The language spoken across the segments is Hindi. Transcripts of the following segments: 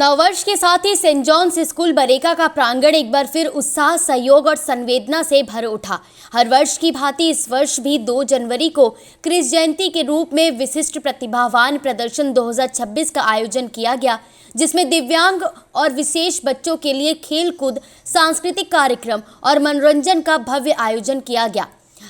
नववर्ष के साथ ही सेंट जॉन्स स्कूल बरेका का प्रांगण एक बार फिर उत्साह, सहयोग और संवेदना से भर उठा। हर वर्ष की भांति इस वर्ष भी 2 जनवरी को क्रिस जयंती के रूप में विशिष्ट प्रतिभावान प्रदर्शन 2026 का आयोजन किया गया, जिसमें दिव्यांग और विशेष बच्चों के लिए खेलकूद, सांस्कृतिक कार्यक्रम और मनोरंजन का भव्य आयोजन किया गया।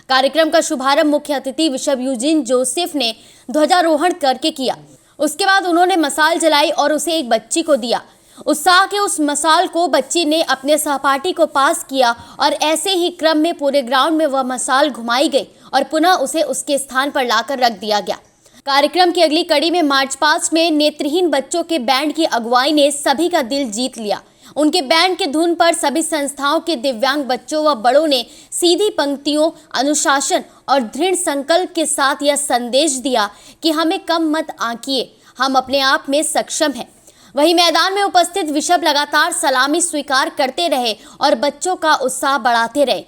कार्यक्रम का शुभारंभ मुख्य अतिथि बिशप यूजिन जोसेफ ने ध्वजारोहण करके किया। उसके बाद उन्होंने मसाल जलाई और उसे एक बच्ची को दिया। उत्साह के उस मसाल को बच्ची ने अपने सहपाठी को पास किया और ऐसे ही क्रम में पूरे ग्राउंड में वह मसाल घुमाई गई और पुनः उसे उसके स्थान पर लाकर रख दिया गया। कार्यक्रम की अगली कड़ी में मार्च पास्ट में नेत्रहीन बच्चों के बैंड की अगुवाई ने सभी का दिल जीत लिया। उनके बैंड के धुन पर सभी संस्थाओं के दिव्यांग बच्चों व बड़ों ने सीधी पंक्तियों, अनुशासन और दृढ़ संकल्प के साथ यह संदेश दिया कि हमें कम मत आंकिए, हम अपने आप में सक्षम हैं। वहीं मैदान में उपस्थित बिशप लगातार सलामी स्वीकार करते रहे और बच्चों का उत्साह बढ़ाते रहे।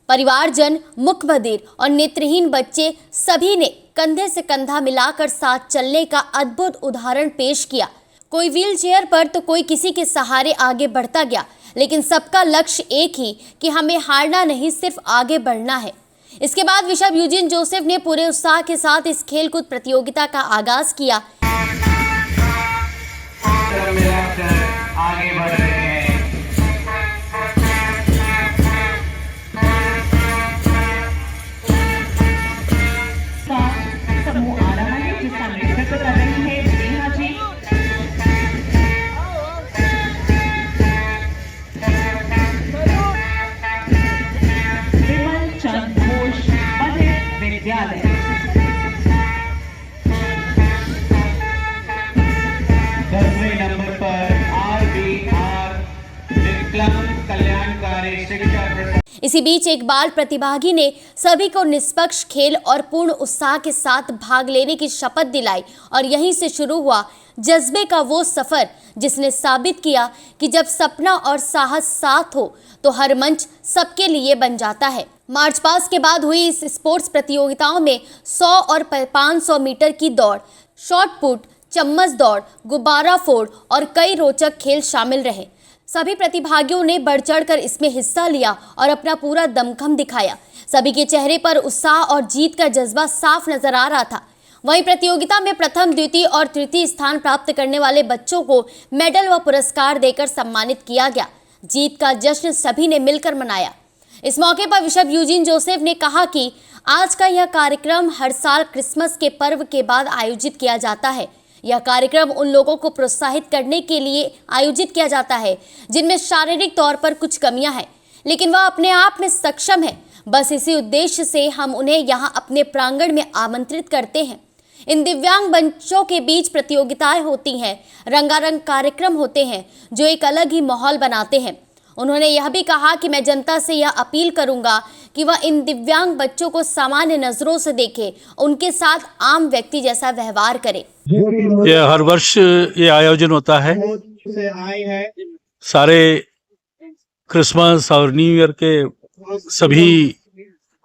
परिवारजन, मुख्य बधिर और नेत्रहीन बच्चे सभी ने कंधे से कंधा मिलाकर साथ चलने का अद्भुत उदाहरण पेश किया। कोई व्हील चेयर पर तो कोई किसी के सहारे आगे बढ़ता गया, लेकिन सबका लक्ष्य एक ही कि हमें हारना नहीं, सिर्फ आगे बढ़ना है। इसके बाद बिशप यूजिन जोसेफ ने पूरे उत्साह के साथ इस खेलकूद प्रतियोगिता का आगाज किया। आगे बढ़ रहे हैं। समूह आ रहा है जिसका नेतृत्व कर रही है नेहा जी। विमल चंद घोष बधिर विद्यालय। इसी बीच एक बाल प्रतिभागी ने सभी को निष्पक्ष खेल और पूर्ण उत्साह के साथ भाग लेने की शपथ दिलाई और यहीं से शुरू हुआ जज्बे का वो सफर, जिसने साबित किया कि जब सपना और साहस साथ हो तो हर मंच सबके लिए बन जाता है। मार्च पास्ट के बाद हुई इस स्पोर्ट्स प्रतियोगिताओं में 100 और 500 मीटर की दौड़, शॉट पुट, चम्मच दौड़, गुब्बारा फोड़ और कई रोचक खेल शामिल रहे। सभी प्रतिभागियों ने बढ़ चढ़कर इसमें हिस्सा लिया और अपना पूरा दमखम दिखाया। सभी के चेहरे पर उत्साह और जीत का जज्बा साफ नजर आ रहा था। वहीं प्रतियोगिता में प्रथम, द्वितीय और तृतीय स्थान प्राप्त करने वाले बच्चों को मेडल व पुरस्कार देकर सम्मानित किया गया। जीत का जश्न सभी ने मिलकर मनाया। इस मौके पर बिशप यूजिन जोसेफ ने कहा कि आज का यह कार्यक्रम हर साल क्रिसमस के पर्व के बाद आयोजित किया जाता है। यह कार्यक्रम उन लोगों को प्रोत्साहित करने के लिए आयोजित किया जाता है जिनमें शारीरिक तौर पर कुछ कमियां हैं, लेकिन वह अपने आप में सक्षम है। बस इसी उद्देश्य से हम उन्हें यहाँ अपने प्रांगण में आमंत्रित करते हैं। इन दिव्यांग बच्चों के बीच प्रतियोगिताएं होती हैं, रंगारंग कार्यक्रम होते हैं जो एक अलग ही माहौल बनाते हैं। उन्होंने यह भी कहा कि मैं जनता से यह अपील करूंगा कि वह इन दिव्यांग बच्चों को सामान्य नजरों से देखे, उनके साथ आम व्यक्ति जैसा व्यवहार करे। ये हर वर्ष ये आयोजन होता है। सारे क्रिसमस और न्यू ईयर के सभी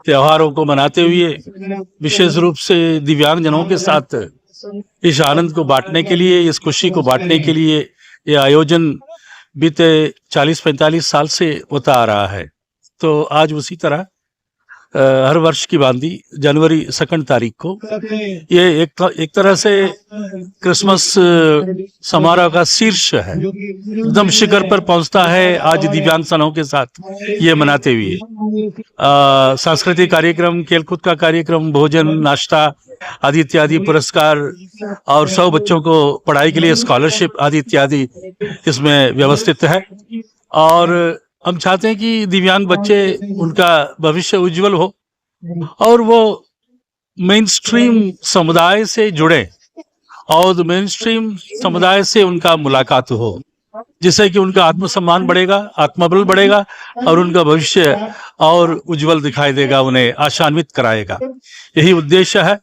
त्योहारों को मनाते हुए विशेष रूप से दिव्यांग जनों के साथ इस आनंद को बांटने के लिए, इस खुशी को बांटने के लिए ये आयोजन बीते 40-45 साल से होता आ रहा है। तो आज उसी तरह हर वर्ष की भांति जनवरी 2 तारीख को ये एक तरह से क्रिसमस समारोह का शीर्ष है, एकदम शिखर पर पहुंचता है। आज दिव्यांग जनों के साथ ये मनाते हुए सांस्कृतिक कार्यक्रम, खेलकूद का कार्यक्रम, भोजन, नाश्ता आदि इत्यादि, पुरस्कार और 100 बच्चों को पढ़ाई के लिए स्कॉलरशिप आदि इत्यादि इसमें व्यवस्थित है। और हम चाहते हैं कि दिव्यांग बच्चे, उनका भविष्य उज्जवल हो और वो मेन स्ट्रीम समुदाय से जुड़े और मेन स्ट्रीम समुदाय से उनका मुलाकात हो, जिससे कि उनका आत्मसम्मान बढ़ेगा, आत्मबल बढ़ेगा और उनका भविष्य और उज्जवल दिखाई देगा, उन्हें आशान्वित कराएगा। यही उद्देश्य है।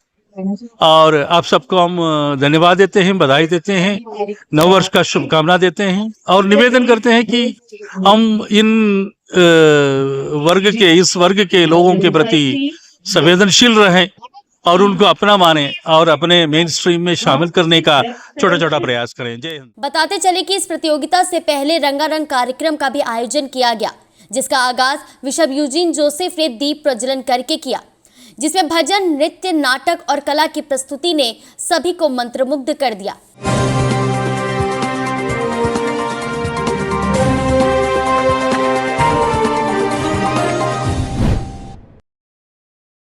और आप सबको हम धन्यवाद देते हैं, बधाई देते हैं, नववर्ष का शुभकामना देते हैं और निवेदन करते हैं कि हम इस वर्ग के लोगों के प्रति संवेदनशील रहें और उनको अपना माने और अपने मेन स्ट्रीम में शामिल करने का छोटा छोटा प्रयास करें। जय हिंद। बताते चले कि इस प्रतियोगिता से पहले रंगारंग कार्यक्रम का भी आयोजन किया गया, जिसका आगाज बिशप यूजीन जोसेफ ने दीप प्रज्वलन करके किया, जिसमें भजन, नृत्य, नाटक और कला की प्रस्तुति ने सभी को मंत्रमुग्ध कर दिया।